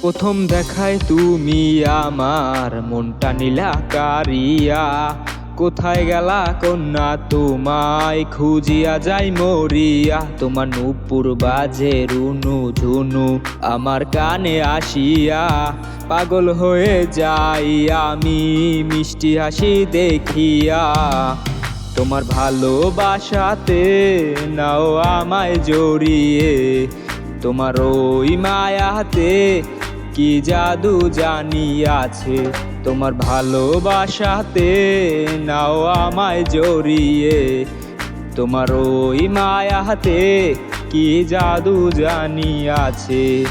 প্রথম দেখায় তুমি আমার মনটা নীলা কারিয়া। কোথায় গেলা কন্যা তোমায় খুঁজিয়া যাই মরিয়া। তোমার নূপুর বাজে রুনু ঝুনু আমার কানে আসিয়া। পাগল হয়ে যাই আমি মিষ্টি হাসি দেখিয়া। তোমার ভালোবাসাতে নাও আমায় জড়িয়ে। তোমার ওই মায়াতে কি জাদু জানিয়াছে। তোমার ভালোবাসাতে নাও আমায় জড়িয়ে। তোমার ওই মায়াতে কি জাদু জানিয়াছে।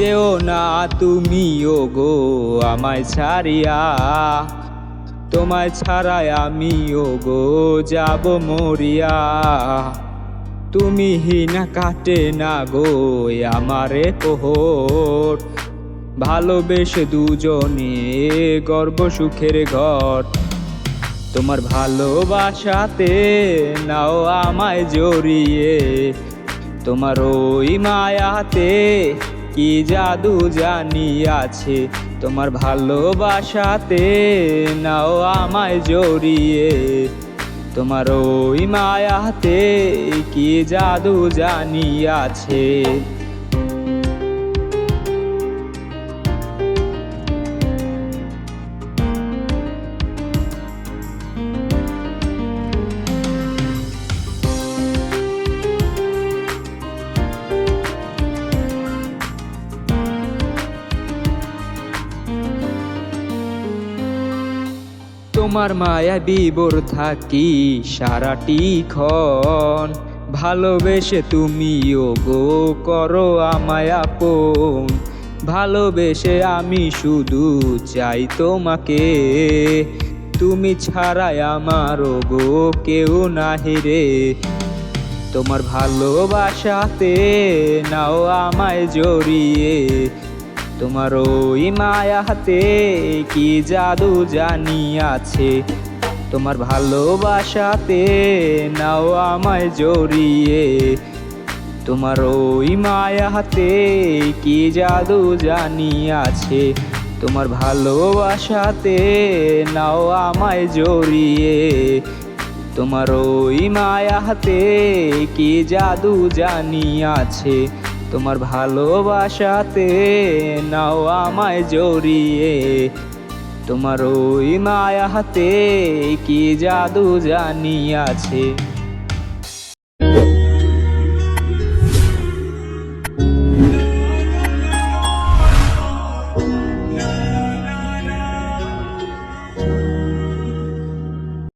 যেও না তুমি ওগো আমায় ছাড়িয়া। তোমায় ছাড়াই আমি ওগো যাব মরিয়া। তুমি হিনা কাটে না গো আমারে কোহর। ভালোবেসে দুজনে গর্ব সুখের ঘর। তোমার ভালোবাসাতে নাও আমায় জড়িয়ে। তোমার ওই মায়াতে কি জাদু জানিয়াছে। তোমার ভালোবাসাতে নাও আমায় জড়িয়ে। তোমার ওই মায়াতে কি জাদু জানিয়াছে। তোমার মায়া বিবর থাকি সারাটি ক্ষণ। ভালোবেসে তুমি ওগো করো আমায় আপন। ভালোবেসে আমি শুধু চাই তোমাকে। তুমি ছাড়াই আমার ওগো কেউ নাহি রে। তোমার ভালোবাসাতে নাও আমায় জড়িয়ে। তোমার ওই মায়াতে কি জাদু জানিয়াছে। তোমার ভালোবাসাতে নাও আমায় জড়িয়ে। তোমার ওই মায়াতে কি জাদু জানিয়াছে। তোমার ভালোবাসাতে নাও আমায় জড়িয়ে। তোমার ওই মায়াতে কি জাদু জানিয়াছে। তোমার ভালোবাসাতে নাও আমায় জড়িয়ে। তোমার ওই মায়াতে কি জাদু জানিয়াছে।